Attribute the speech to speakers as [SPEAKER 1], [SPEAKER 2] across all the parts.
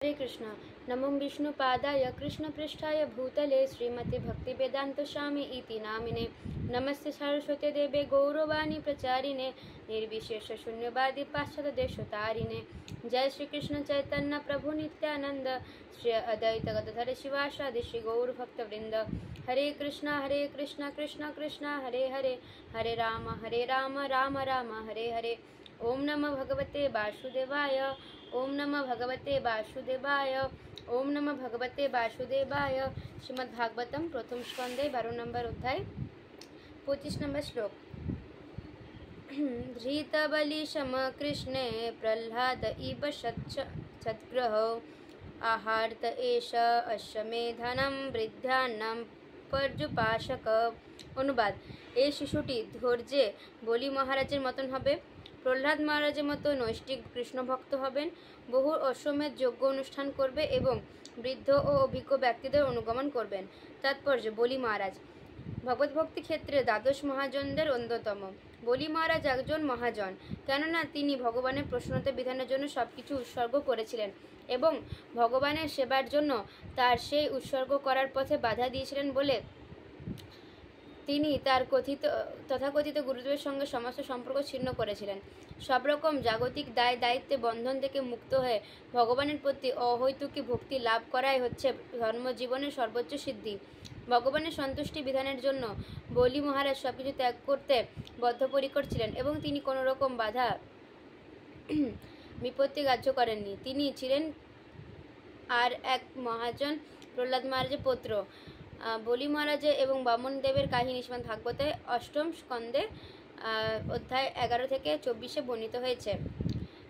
[SPEAKER 1] हरे कृष्ण। नमो विष्णुपादाय कृष्णपृष्ठाय भूतले श्रीमते भक्तिवेदांत स्वामी इति नामिने नमस्ते सरस्वती देवे गौरवाणी प्रचारिणे निर्विशेष शून्यवादी पाश्चात्य देशतारिणे। जय श्री कृष्ण चैतन्य प्रभु नित्यानंद श्री अद्वैत गदाधर शिवासादि श्री गौर भक्तवृंद। हरे कृष्णा कृष्ण कृष्ण हरे हरे, हरे राम राम राम हरे हरे। ओम नमः भगवते वासुदेवाय, ओम नमः भगवते वासुदेवाय, ओम नमः भगवते वासुदेवाय। श्रीमद्भागवतम प्रथम स्कंदे 12 नंबर अध्याय 25 नंबर श्लोक। धृतबलि सम कृष्णे प्रह्लाद इव सत्ग्रह आहार्त एष अश्वमेधनम বৃদ্ধানাম পর্যুপাসক। অনুবাদ: এই শিশুটি ধৈর্যে বলি মহারাজের মতন হবে, প্রহ্লাদ মহারাজের মতো নৈষ্ঠিক কৃষ্ণ ভক্ত হবেন, বহু অশ্বমেধ যজ্ঞ অনুষ্ঠান করবে এবং বৃদ্ধ ও অভিজ্ঞ ব্যক্তিদের অনুগমন করবেন। তাৎপর্য: বলি মহারাজ ভগবদ্ভক্তি ক্ষেত্রে দ্বাদশ মহাজনদের অন্যতম। বলি মহারাজ একজন মহাজন, কেননা তিনি ভগবানের প্রসন্নতা বিধানের জন্য সবকিছু উৎসর্গ করেছিলেন এবং ভগবানের সেবার জন্য তার সেই উৎসর্গ করার পথে বাধা দিয়েছিলেন বলে তিনি তার তথাকথিত গুরুদেবের সঙ্গে সমস্ত সম্পর্ক ছিন্ন করেছিলেন। সব রকম জাগতিক দায় দায়িত্বে বন্ধন থেকে মুক্ত হয়ে ভগবানের প্রতি অহৈতুকী ভক্তি লাভ করাই হচ্ছে ধর্মজীবনের সর্বোচ্চ সিদ্ধি। ভগবানের সন্তুষ্টি বিধানের জন্য বলি মহারাজ সবকিছু ত্যাগ করতে বদ্ধপরিকর ছিলেন এবং তিনি কোনো রকম বাধা বিপত্তি গ্রাহ্য করেননি। তিনি ছিলেন আর এক মহাজন প্রহ্লাদ মহারাজের পুত্র। বলি মহারাজের এবং বামন দেবের কাহিনী শ্রীমদ্ ভাগবতে অষ্টম স্কন্ধে অধ্যায় 11 থেকে 24 বর্ণিত হয়েছে।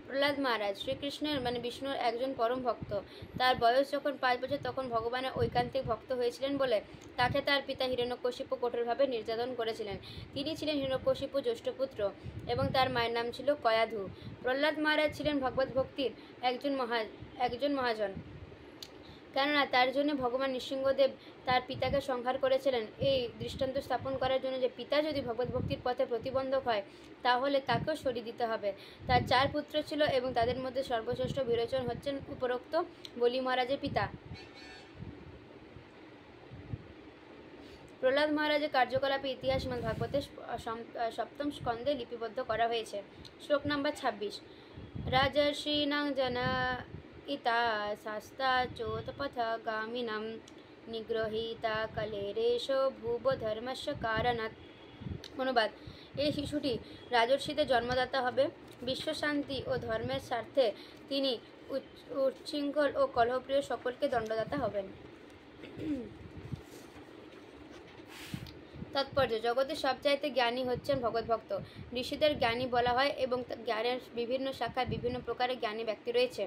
[SPEAKER 1] প্রহ্লাদ মহারাজ শ্রীকৃষ্ণের বিষ্ণুর একজন পরম ভক্ত। তার বয়স যখন 5 বছর তখন ভগবানের ঐকান্তিক ভক্ত হয়েছিলেন বলে তাকে তার পিতা হিরণ্যকশিপু কঠোরভাবে নির্যাতন করেছিলেন। তিনি ছিলেন হিরণ্যকশিপুর জ্যেষ্ঠ পুত্র এবং তার মায়ের নাম ছিল কয়াধু। প্রহ্লাদ মহারাজ ছিলেন ভগবত ভক্তির একজন মহাজন, কেননা তার জন্য ভগবান নৃসিংহদেব তার পিতাকে সংহার করেছিলেন। এই দৃষ্টান্ত স্থাপন করার জন্য যে পিতা যদি ভগবত ভক্তির পথে প্রতিবন্ধক হয় তাহলে তাকেও সরিয়ে দিতে হবে। তার 4 পুত্র ছিল এবং তাদের মধ্যে সর্বশ্রেষ্ঠ বিরোচন হচ্ছেন উপরোক্ত বলি মহারাজের পিতা। প্রহ্লাদ মহারাজের কার্যকলাপের ইতিহাস ভাগবতের সপ্তম স্কন্ধে লিপিবদ্ধ করা হয়েছে। শ্লোক নম্বর 26। রাজর্ষীণাং জনা ইতা শাস্তা চোতপথ গামিনম নিগ্রহীতা কলেরেশ ভুব ধর্মস্য কারণাৎ। অনুবাদ: এই শিশুটি রাজর্ষিদের জন্মদাতা হবে। বিশ্বশান্তি ও ধর্মের স্বার্থে তিনি উচ্ছৃঙ্খল ও কলহপ্রিয় সকলকে দণ্ডদাতা হবেন। তাৎপর্য: জগতের সবচাইতে জ্ঞানী হচ্ছেন ভগবদ্ভক্ত। ঋষিদের জ্ঞানী বলা হয় এবং জ্ঞানের বিভিন্ন শাখায় বিভিন্ন প্রকারের জ্ঞানী ব্যক্তি রয়েছে।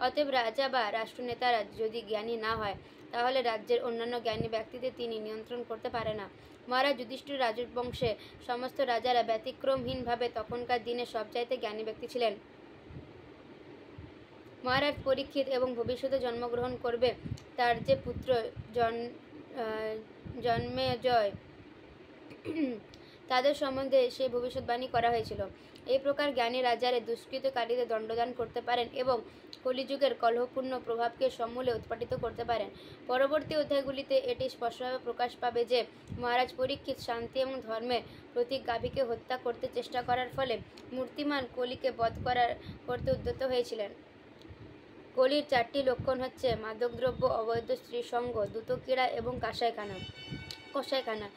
[SPEAKER 1] অতএব রাজা বা রাষ্ট্রনেতারা যদি জ্ঞানী না হয় তাহলে রাজ্যের অন্যান্য জ্ঞানী ব্যক্তিদের তিনি নিয়ন্ত্রণ করতে পারে না। মহারাজ যুধিষ্ঠির রাজবংশে সমস্ত রাজারা ব্যতিক্রমহীনভাবে তখনকার দিনে সবচাইতে জ্ঞানী ব্যক্তি ছিলেন। মহারাজ পরীক্ষিত এবং ভবিষ্যতে জন্মগ্রহণ করবে তার যে পুত্র জন্মেজয় তাদের সম্বন্ধে সেই ভবিষ্যৎবাণী করা হয়েছিল। এই প্রকার জ্ঞানী রাজারে দুষ্কৃতকারীদের দণ্ডদান করতে পারেন এবং কলিযুগের কলহপূর্ণ প্রভাবকে সমূলে উৎপাটিত করতে পারেন। পরবর্তী অধ্যায়গুলিতে এটি স্পষ্টভাবে প্রকাশ পাবে যে মহারাজ পরীক্ষিত শান্তি এবং ধর্মের প্রতীক গাভীকে হত্যা করতে চেষ্টা করার ফলে মূর্তিমান কলিকে বধ করতে উদ্যত হয়েছিলেন। কলির 4টি লক্ষণ হচ্ছে মাদকদ্রব্য, অবৈধ স্ত্রীসঙ্গ, দ্রুতক্রীড়া এবং কসাইখানা।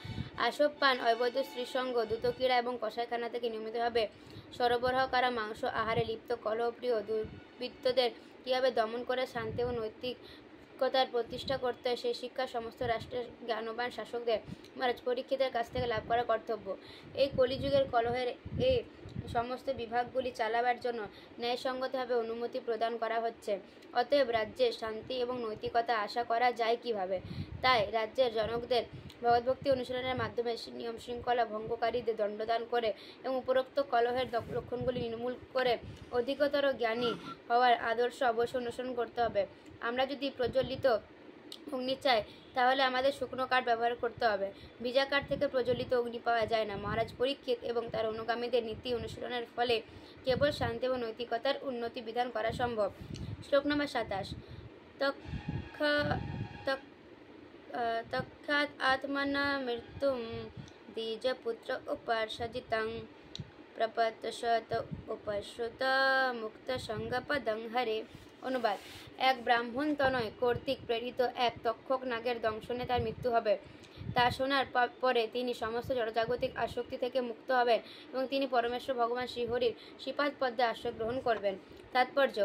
[SPEAKER 1] আসবপান, অবৈধ স্ত্রীসঙ্গ, দ্রুতক্রীড়া এবং কসাইখানা থেকে নিয়মিতভাবে সরবরাহ করা মাংস আহারে লিপ্ত কলহপ্রিয় দুর্বৃত্তদের কীভাবে দমন করে শান্তি ও নৈতিকতার প্রতিষ্ঠা করতে হয় সেই শিক্ষা সমস্ত রাষ্ট্রের জ্ঞানবান শাসকদের মহারাজ পরীক্ষিতের কাছ থেকে লাভ করা কর্তব্য। এই কলিযুগের কলহের এই সমস্ত বিভাগগুলি চালাবার জন্য ন্যায়সঙ্গতভাবে অনুমতি প্রদান করা হচ্ছে। অতএব রাজ্যে শান্তি এবং নৈতিকতা আশা করা যায় কিভাবে? তাই রাজ্যের জনকদের ভগবদ্ভক্তি অনুশীলনের মাধ্যমে নিয়ম শৃঙ্খলা ভঙ্গকারীদের দণ্ডদান করে এবং উপরোক্ত কলহের লক্ষণগুলি নির্মূল করে অধিকতর জ্ঞানী হওয়ার আদর্শ অবশ্যই অনুসরণ করতে হবে। আমরা যদি প্রজ্বলিত অগ্নি চাই তাহলে আমাদের শুকনো কাঠ ব্যবহার করতে হবে। ভিজা কাঠ থেকে প্রজ্বলিত অগ্নি পাওয়া যায় না। মহারাজ পরীক্ষিত এবং তার অনুগামীদের নীতি অনুশীলনের ফলে কেবল শান্তি এবং নৈতিকতার উন্নতি বিধান করা সম্ভব। শ্লোক নম্বর 27। तक्ष तक् तक्षात् आत्मना मृत्युं द्विजपुत्र उपार्षजितं प्रपतशत उपश्रुत মুক্ত সঙ্গপদং হরে। অনুবাদ: এক ব্রাহ্মণ তনয় কর্তৃক প্রেরিত এক তক্ষক নাগের দংশনে তার মৃত্যু হবে। তা শোনার পরে তিনি সমস্ত জড়জাগতিক আসক্তি থেকে মুক্ত হবেন এবং তিনি পরমেশ্বর ভগবান শ্রীহরির শ্রীপাদ পদ্মে আশ্রয় গ্রহণ করবেন। তাৎপর্য: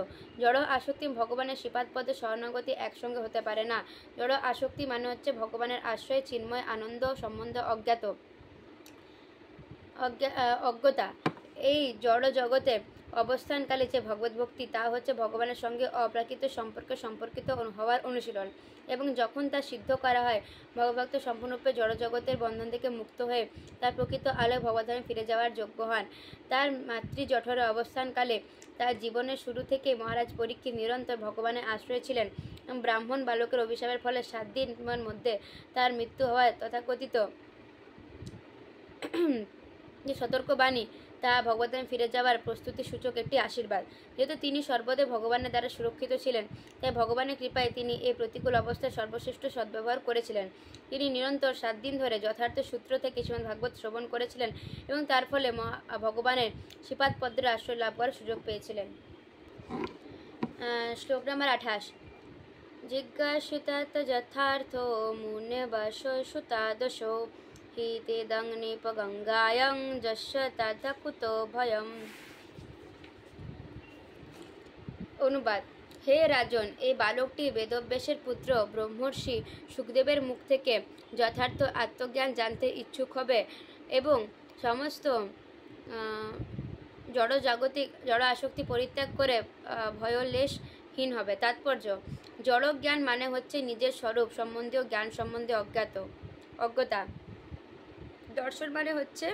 [SPEAKER 1] জড় আসক্তি ভগবানের শ্রীপাদ পদ্মে শরণাগতি একসঙ্গে হতে পারে না। জড় আসক্তি মানে হচ্ছে ভগবানের আশ্রয়, চিন্ময় আনন্দ সম্বন্ধে অজ্ঞতা। এই জড় জগতে অবস্থানকালে যে ভগবত ভক্তি, তা হচ্ছে ভগবানের সঙ্গে অপ্রাকৃত সম্পর্কিত হওয়ার অনুশীলন, এবং যখন তা সিদ্ধ করা হয়, ভগভক্ত সম্পূর্ণরূপে জড় জগতের বন্ধন থেকে মুক্ত হয়ে তার প্রকৃত আলোয় ভগবদ্ধামে ফিরে যাওয়ার যোগ্য হন। তার মাতৃজঠরে অবস্থানকালে তার জীবনের শুরু থেকে মহারাজ পরীক্ষিত নিরন্তর ভগবানের আশ্রয়ে ছিলেন। ব্রাহ্মণ বালকের অভিশাপের ফলে 7 দিনের মধ্যে তার মৃত্যু হওয়ায় তথাকথিত যে সতর্কবাণী, তা ভগবদ্ধামে ফিরে যাওয়ার প্রস্তুতি সূচক একটি আশীর্বাদ। যেহেতু তিনি সর্বদাই ভগবানের দ্বারা সুরক্ষিত ছিলেন, তাই ভগবানের কৃপায় তিনি এই প্রতিকূল অবস্থায় সর্বশ্রেষ্ঠ সদ্ব্যবহার করেছিলেন। তিনি নিরন্তর 7 দিন ধরে যথার্থ সূত্র থেকে শ্রীমদ্ ভাগবত শ্রবণ করেছিলেন এবং তার ফলে ভগবানের শ্রীপাদ পদ্মের আশ্রয় লাভ করার সুযোগ পেয়েছিলেন। শ্লোক নম্বর 28। জিজ্ঞাসিতাত যথার্থ মুনেবশশ্রুতাদশো হি তেদং নিপগঙ্গায়ং যস্য তথা কুতো ভয়ম। অনুবাদ: হে রাজন, এই বালকটি বেদব্যাসের পুত্র ব্রহ্মর্ষি সুখদেবের মুখ থেকে যথার্থ আত্মজ্ঞান জানতে ইচ্ছুক হবে এবং সমস্ত জড় আসক্তি পরিত্যাগ করে ভয়লেশহীন হবে। তাৎপর্য: জড় জ্ঞান মানে হচ্ছে নিজের স্বরূপ সম্বন্ধীয় জ্ঞান সম্বন্ধে অজ্ঞতা। দর্শন মানে হচ্ছে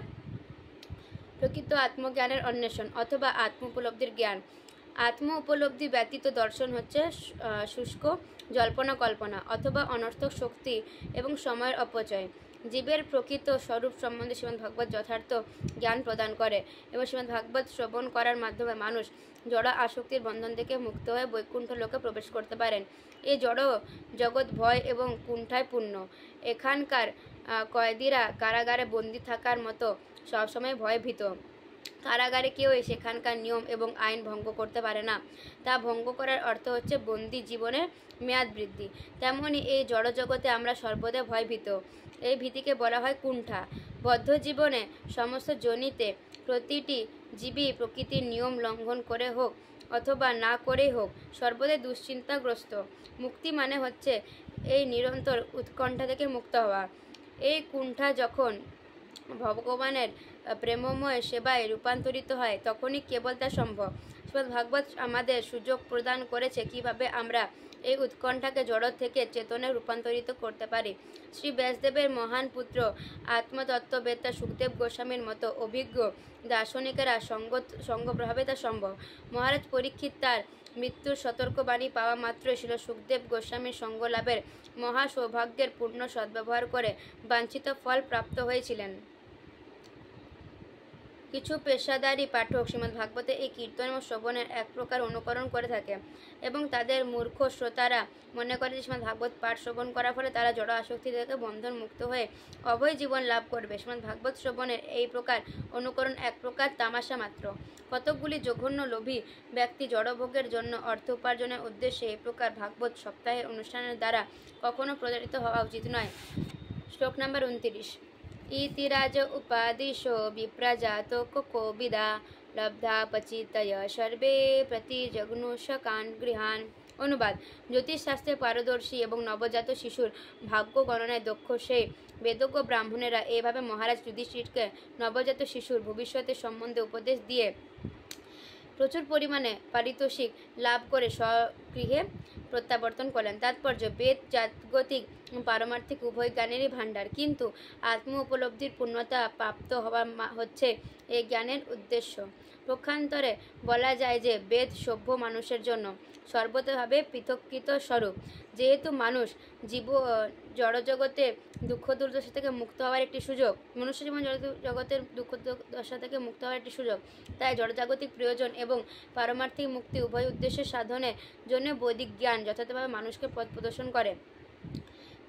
[SPEAKER 1] প্রকৃত আত্মজ্ঞানের অন্বেষণ অথবা আত্ম উপলব্ধির জ্ঞান। আত্ম উপলব্ধি ব্যতীত দর্শন হচ্ছে শুষ্ক জল্পনা কল্পনা অথবা অনর্থক শক্তি এবং সময়ের অপচয়। জীবের প্রকৃত স্বরূপ সম্বন্ধে শ্রীমদ্ ভাগবত যথার্থ জ্ঞান প্রদান করে এবং শ্রীমদ্ ভাগবত শ্রবণ করার মাধ্যমে মানুষ জড় আসক্তির বন্ধন থেকে মুক্ত হয়ে বৈকুণ্ঠ লোকে প্রবেশ করতে পারেন। এই জড় জগৎ ভয় এবং কুণ্ঠায় পূর্ণ। এখানকার কয়েদিরা কারাগারে বন্দী থাকার মতো সবসময় ভয়ে ভীত। কারাগারে কেউই সেখানকার নিয়ম এবং আইন ভঙ্গ করতে পারে না। তা ভঙ্গ করার অর্থ হচ্ছে বন্দী জীবনের মেয়াদ বৃদ্ধি। তেমনি এই জড় জগতে আমরা সর্বদা ভয়ভীত। এই ভীতিকে বলা হয় কুণ্ঠা। বদ্ধ জীবনে সমস্ত যোনিতে প্রতিটি জীবী প্রকৃতির নিয়ম লঙ্ঘন করে হোক অথবা না করেই হোক সর্বদাই দুশ্চিন্তাগ্রস্ত। মুক্তি মানে হচ্ছে এই নিরন্তর উৎকণ্ঠা থেকে মুক্ত হওয়া। এই কুণ্ঠা যখন ভগবানের প্রেমময় সেবায় রূপান্তরিত হয়, তখনই কেবল তা সম্ভব। শ্রীমদ্ ভাগবত আমাদের সুযোগ প্রদান করেছে কিভাবে আমরা এই উৎকণ্ঠাকে জড় থেকে চেতনে রূপান্তরিত করতে পারি। শ্রী ব্যাসদেবের মহান পুত্র আত্মতত্ত্ববেত্তা সুখদেব গোস্বামীর মতো অভিজ্ঞ দার্শনিকেরা সঙ্গপ্রভাবে তা সম্ভব। মহারাজ পরীক্ষিত তার মৃত্যুর সতর্কবাণী পাওয়া মাত্রই ছিল সুখদেব গোস্বামীর সঙ্গ লাভের মহা সৌভাগ্যের পূর্ণ সদ্ব্যবহার করে বাঞ্ছিত ফল প্রাপ্ত হয়েছিলেন। কিছু পেশাদারী পাঠক শ্রীমদ্ ভাগবতে এই কীর্তন এবং শ্রবণের এক প্রকার অনুকরণ করে থাকে এবং তাদের মূর্খ শ্রোতারা মনে করে যে শ্রীমদ্ ভাগবত পাঠ শ্রবণ করার ফলে তারা জড় আসক্তি থেকে বন্ধন মুক্ত হয়ে অভয় জীবন লাভ করবে। শ্রীমদ্ ভাগবত শ্রবণের এই প্রকার অনুকরণ এক প্রকার তামাশা মাত্র। কতকগুলি জঘন্য লোভী ব্যক্তি জড়ভোগের জন্য অর্থ উপার্জনের উদ্দেশ্যে এই প্রকার ভাগবত সপ্তাহের অনুষ্ঠানের দ্বারা কখনো প্রচারিত হওয়া উচিত নয়। শ্লোক নম্বর 29। ইতি রাজ উপাদিশো বিপ্রজাতো কোবিদা লব্ধা পচিতয় সর্বে প্রতিজগ্নুষকান গৃহান। অনুবাদ: জ্যোতিষশাস্ত্রে পারদর্শী এবং নবজাত শিশুর ভাগ্য গণনায় দক্ষ সেই বেদজ্ঞ ব্রাহ্মণেরা এইভাবে মহারাজ যুধিষ্ঠিরকে নবজাত শিশুর ভবিষ্যতের সম্বন্ধে উপদেশ দিয়ে প্রচুর পরিমাণে পারিতোষিক লাভ করে স্বগৃহে প্রত্যাবর্তন করলেন। তাৎপর্য: বেদ জাগতিক পারমার্থিক উভয় জ্ঞানেরই ভাণ্ডার, কিন্তু আত্ম উপলব্ধির পূর্ণতা প্রাপ্ত হওয়া হচ্ছে এই জ্ঞানের উদ্দেশ্য। পক্ষান্তরে বলা যায় যে বেদ সভ্য মানুষের জন্য সর্বতভাবে পৃথককৃত স্বরূপ। যেহেতু মানুষ জড়জগতের দুঃখ দুর্দশা থেকে মুক্ত হওয়ার একটি সুযোগ, মনুষ্য জীবন জগতের দুঃখ দুর্দশা থেকে মুক্ত হওয়ার একটি সুযোগ, তাই জড়জাগতিক প্রয়োজন এবং পারমার্থিক মুক্তি উভয় উদ্দেশ্য সাধনের জন্য বৈদিক জ্ঞান যথাযথভাবে মানুষকে পথ প্রদর্শন করে।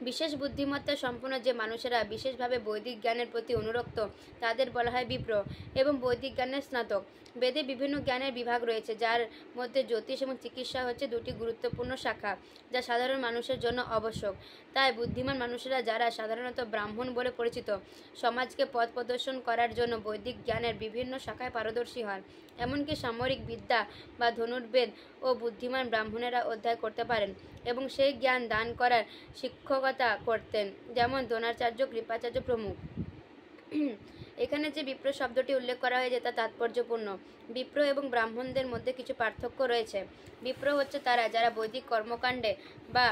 [SPEAKER 1] বিশেষ বুদ্ধিমত্তা সম্পন্ন যে মানুষেরা বিশেষভাবে বৈদিক জ্ঞানের প্রতি অনুরক্ত তাদের বলা হয় বিপ্র এবং বৈদিক জ্ঞানের স্নাতক। বেদে বিভিন্ন জ্ঞানের বিভাগ রয়েছে, যার মধ্যে জ্যোতিষ এবং চিকিৎসা হচ্ছে দুটি গুরুত্বপূর্ণ শাখা, যা সাধারণ মানুষের জন্য আবশ্যক। তাই বুদ্ধিমান মানুষেরা, যারা সাধারণত ব্রাহ্মণ বলে পরিচিত, সমাজকে পথ প্রদর্শন করার জন্য বৈদিক জ্ঞানের বিভিন্ন শাখায় পারদর্শী হন। এমনকি সামরিক বিদ্যা বা ধনুর্বেদ ও বুদ্ধিমান ব্রাহ্মণেরা অধ্যয়ন করতে পারেন এবং সেই জ্ঞান দান করার শিক্ষকতা করতেন, যেমন দ্রোণাচার্য, কৃপাচার্য প্রমুখ। এখানে যে বিপ্র শব্দটি উল্লেখ করা হয়েছে তা তাৎপর্যপূর্ণ। বিপ্র এবং ব্রাহ্মণদের মধ্যে কিছু পার্থক্য রয়েছে। বিপ্র হচ্ছে তারা যারা বৈদিক কর্মকাণ্ডে বা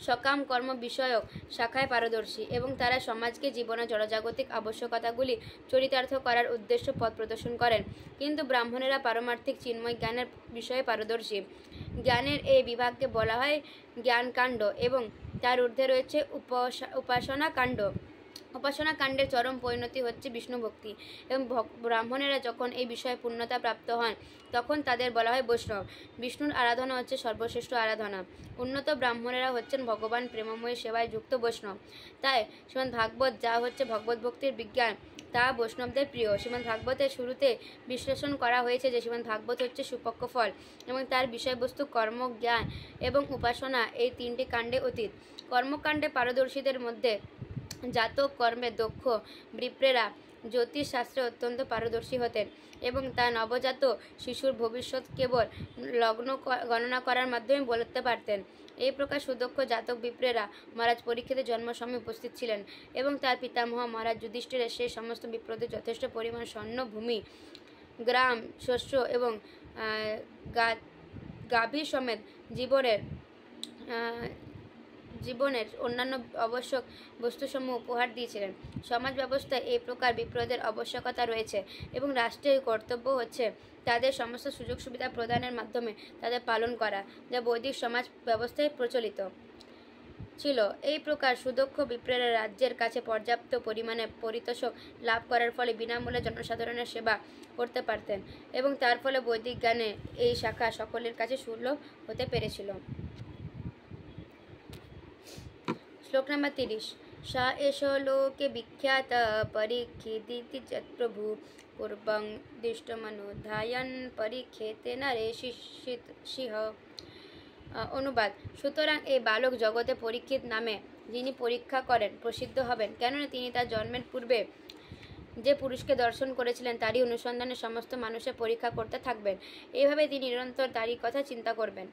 [SPEAKER 1] সকাম কর্ম বিষয়ক শাখায় পারদর্শী এবং তারা সমাজকে জীবনে জড়জাগতিক আবশ্যকতাগুলি চরিতার্থ করার উদ্দেশ্য পথ প্রদর্শন করেন, কিন্তু ব্রাহ্মণেরা পারমার্থিক চিন্ময় জ্ঞানের বিষয়ে পারদর্শী। জ্ঞানের এই বিভাগকে বলা হয় জ্ঞানকাণ্ড এবং তার ঊর্ধ্বে রয়েছে উপাসনা কাণ্ড। উপাসনা কাণ্ডের চরম পরিণতি হচ্ছে বিষ্ণু ভক্তি এবং ব্রাহ্মণেরা যখন এই বিষয়ে পূর্ণতা প্রাপ্ত হন তখন তাদের বলা হয় বৈষ্ণব। বিষ্ণুর আরাধনা হচ্ছে সর্বশ্রেষ্ঠ আরাধনা। উন্নত ব্রাহ্মণেরা হচ্ছেন ভগবান প্রেমময় সেবায় যুক্ত বৈষ্ণব। তাই শ্রীমদ্ ভাগবত যা হচ্ছে ভগবত ভক্তির বিজ্ঞান, তা বৈষ্ণবদের প্রিয়। শ্রীমদ্ ভাগবতের শুরুতে বিশ্লেষণ করা হয়েছে যে শ্রীমদ্ ভাগবত হচ্ছে সুপক্ষ ফল এবং তার বিষয়বস্তু কর্ম, জ্ঞান এবং উপাসনা এই তিনটি কাণ্ডে অতীত। কর্মকাণ্ডে পারদর্শীদের মধ্যে জাতক কর্মে দক্ষ বিপ্রেরা জ্যোতিষ শাস্ত্রে অত্যন্ত পারদর্শী হতেন এবং তা নবজাত শিশুর ভবিষ্যৎ কেবল লগ্ন গণনা করার মাধ্যমে বলতে পারতেন। এই প্রকার সুদক্ষ জাতক বিপ্রেরা মহারাজ পরীক্ষিতের জন্ম সময় উপস্থিত ছিলেন এবং তার পিতামহ মহারাজ যুধিষ্ঠিরের সেই সমস্ত বিপ্রদের যথেষ্ট পরিমাণ স্বর্ণ, ভূমি, গ্রাম, শস্য এবং গাভী সমেত জীবনের অন্যান্য আবশ্যক বস্তুসমূহ উপহার দিয়েছিলেন। সমাজ ব্যবস্থায় এই প্রকার বিপ্রদের আবশ্যকতা রয়েছে এবং রাষ্ট্রের কর্তব্য হচ্ছে তাদের সমস্ত সুযোগ সুবিধা প্রদানের মাধ্যমে তাদের পালন করা, যা বৈদিক সমাজ ব্যবস্থায় প্রচলিত ছিল। এই প্রকার সুদক্ষ বিপ্রেরা রাজ্যের কাছে পর্যাপ্ত পরিমাণে পারিতোষিক লাভ করার ফলে বিনামূল্যে জনসাধারণের সেবা করতে পারতেন এবং তার ফলে বৈদিক জ্ঞানে এই শাখা সকলের কাছে সুলভ হতে পেরেছিল। শ্লোক নম্বর 30। सा एष लोके विख्यात परीक्षिदिति प्रभु पूर्वं दृष्टमनुधायन् परीक्षेते नरे सिंह। অনুবাদ। সুতরাং এই বালক জগতে পরীক্ষিত নামে যিনি পরীক্ষা করেন প্রসিদ্ধ হবেন, কেননা তিনি তার জন্মের পূর্বে যে পুরুষকে দর্শন করেছিলেন তারই অনুসন্ধানে সমস্ত মানুষের পরীক্ষা করতে থাকবেন। এইভাবে তিনি নিরন্তর তারই কথা চিন্তা করবেন।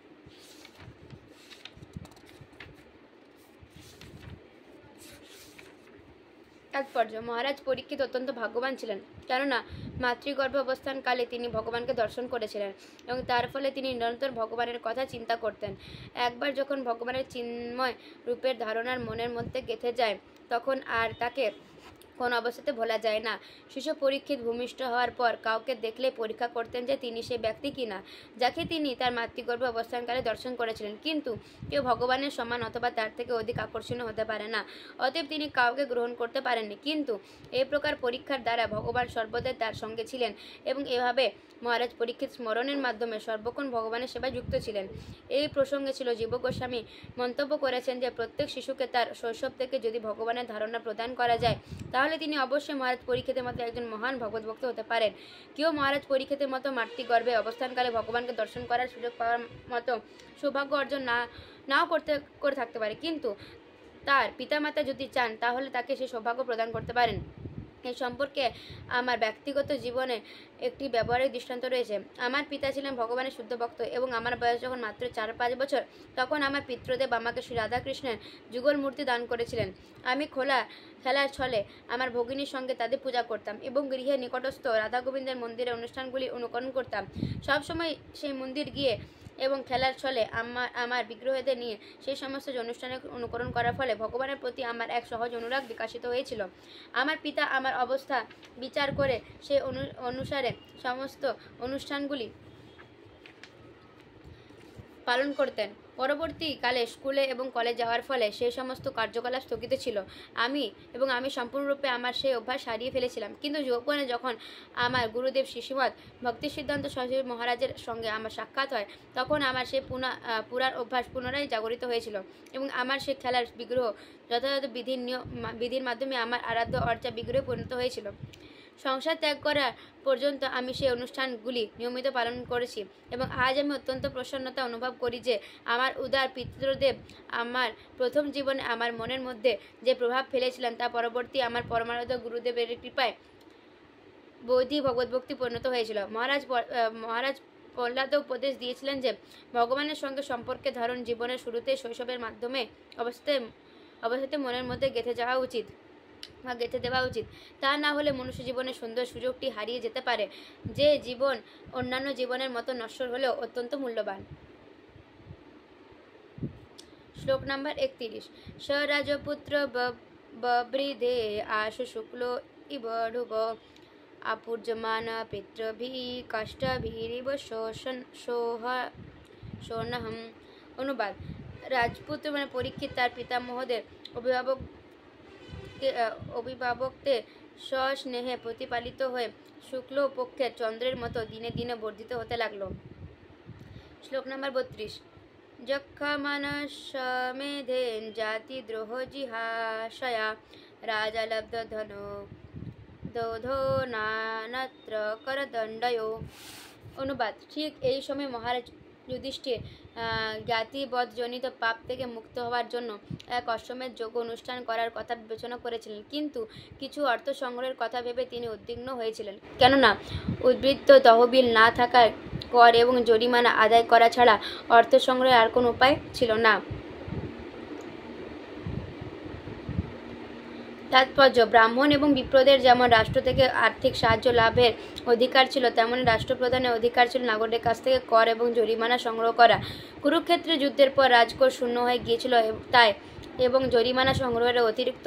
[SPEAKER 1] তাৎপর্য। মহারাজ পরীক্ষিত অত্যন্ত ভাগ্যবান ছিলেন, কেননা মাতৃগর্ভে অবস্থানকালে তিনি ভগবানকে দর্শন করেছিলেন এবং তার ফলে তিনি নিরন্তর ভগবানের কথা চিন্তা করতেন। একবার যখন ভগবানের চিন্ময় রূপের ধারণার মনের মধ্যে গেঁথে যায় তখন আর তাকে কোন অবস্থাতে ভোলা যায় না। শিশু পরীক্ষিত ভূমিষ্ঠ হওয়ার পর কাউকে দেখলে পরীক্ষা করতেন যে তিনি সেই ব্যক্তি কিনা যাকে তিনি তার মাতৃগর্ভে অবস্থানকালে দর্শন করেছিলেন, কিন্তু কেউ ভগবানের সমান অথবা তার থেকে অধিক আকর্ষণীয় হতে পারে না, অতএব তিনি কাউকে গ্রহণ করতে পারেননি। কিন্তু এই প্রকার পরীক্ষার দ্বারা ভগবান সর্বদাই তার সঙ্গে ছিলেন এবং এভাবে মহারাজ পরীক্ষিত স্মরণের মাধ্যমে সর্বক্ষণ ভগবানের সেবায় যুক্ত ছিলেন। এই প্রসঙ্গে ছিল জীব গোস্বামী মন্তব্য করেছেন যে প্রত্যেক শিশুকে তার শৈশব থেকে যদি ভগবানের ধারণা প্রদান করা যায় তাহলে তিনি অবশ্যই মহারাজ পরীক্ষিতের মতো একজন মহান ভগবদ্ভক্ত হতে পারেন। কেউ মহারাজ পরীক্ষিতের মতো মাতৃগর্ভে অবস্থানকালে ভগবানকে দর্শন করার সুযোগ পাওয়ার মতো সৌভাগ্য অর্জন নাও করে থাকতে পারে, কিন্তু তার পিতামাতা যদি চান তাহলে তাকে সেই সৌভাগ্য প্রদান করতে পারেন। এই সম্পর্কে আমার ব্যক্তিগত জীবনে একটি ব্যবহারিক দৃষ্টান্ত রয়েছে। আমার পিতা ছিলেন ভগবানের শুদ্ধ ভক্ত এবং আমার বয়স যখন মাত্র 4-5 বছর তখন আমার পিতৃদেব আমাকে শ্রী রাধাকৃষ্ণের যুগল মূর্তি দান করেছিলেন। আমি খেলার ছলে আমার ভগিনীর সঙ্গে তাদের পূজা করতাম এবং গৃহের নিকটস্থ রাধা গোবিন্দের মন্দিরের অনুষ্ঠানগুলি অনুকরণ করতাম। সবসময় সেই মন্দির গিয়ে এবং খেলার ছলে আমার বিগ্রহদের নিয়ে সেই সমস্ত অনুষ্ঠানে অনুকরণ করার ফলে ভগবানের প্রতি আমার এক সহজ অনুরাগ বিকশিত হয়েছিল। আমার পিতা আমার অবস্থা বিচার করে সেই অনুসারে সমস্ত অনুষ্ঠানগুলি পালন করতেন। পরবর্তীকালে স্কুলে এবং কলেজ যাওয়ার ফলে সেই সমস্ত কার্যকলাপ স্থগিত ছিল। আমি সম্পূর্ণরূপে আমার সেই অভ্যাস হারিয়ে ফেলেছিলাম। কিন্তু যৌবনে যখন আমার গুরুদেব শিশুমৎ ভক্তিসিদ্ধান্ত সরস্বতী মহারাজের সঙ্গে আমার সাক্ষাৎ হয়, তখন আমার সেই পুরার অভ্যাস পুনরায় জাগরিত হয়েছিল এবং আমার সেই খেলার বিগ্রহ যথাযথ বিধির মাধ্যমে আমার আরাধ্য অর্চা বিগ্রহে পরিণত হয়েছিল। সংসার ত্যাগ করা পর্যন্ত আমি সেই অনুষ্ঠানগুলি নিয়মিত পালন করেছি এবং আজ আমি অত্যন্ত প্রসন্নতা অনুভব করি যে আমার উদার পিতৃদেব আমার প্রথম জীবনে আমার মনের মধ্যে যে প্রভাব ফেলেছিলেন তা পরবর্তী আমার পরমারাধ্য গুরুদেবের কৃপায় বৌদ্ধি ভগবদ্ভক্তি পরিণত হয়েছিল। মহারাজ প্রহ্লাদও উপদেশ দিয়েছিলেন যে ভগবানের সঙ্গে সম্পর্কে ধারণ জীবনের শুরুতে শৈশবের মাধ্যমে অবস্থাতে মনের মধ্যে গেঁথে দেওয়া উচিত। তা না হলে মনুষ্য জীবনের সুন্দর সুযোগটি হারিয়ে যেতে পারে, যে জীবন অন্যান্য জীবনের মতো নশ্বর হলেও অত্যন্ত মূল্যবান। শ্লোক নাম্বার 31। স রাজপুত্র ববৃধে আশু শুক্ল ইব ঢুব আপূর্যমান পিতৃভিঃ কাষ্ঠভিরিব সোহনহম। অনুবাদ। রাজপুত্র মানে পরীক্ষিত তার পিতামহদের অভিভাবকদের সস্নেহে প্রতিপালিত হয়ে শুক্ল পক্ষের চন্দ্রের মতো দিনে দিনে বর্ধিত হতে লাগলো। শ্লোক নাম্বার 32। যক্ষমানসমেধেন জাতিদ্রোহ জিহাশয়া রাজালব্ধ ধনো দোধো নানাত্র করদণ্ডয়। অনুবাদ। ঠিক এই সময় মহারাজ যুধিষ্ঠির জ্ঞাতিবধজনিত পাপ থেকে মুক্ত হওয়ার জন্য এক অশ্বমেধ যজ্ঞ অনুষ্ঠান করার কথা বিবেচনা করেছিলেন, কিন্তু কিছু অর্থ সংগ্রহের কথা ভেবে তিনি উদ্বিগ্ন হয়েছিলেন, কেননা উদ্বৃত্ত তহবিল না থাকার কর এবং জরিমানা আদায় করা ছাড়া অর্থ সংগ্রহের আর কোনো উপায় ছিল না। তাৎপর্য। ব্রাহ্মণ এবং বিপ্রদের যেমন রাষ্ট্র থেকে আর্থিক সাহায্য লাভের অধিকার ছিল, তেমনি রাষ্ট্রপ্রধানের অধিকার ছিল নাগরিকের কাছ থেকে কর এবং জরিমানা সংগ্রহ করা। কুরুক্ষেত্রের যুদ্ধের পর রাজকোষ শূন্য হয়ে গিয়েছিল, তাই এবং জরিমানা সংগ্রহের অতিরিক্ত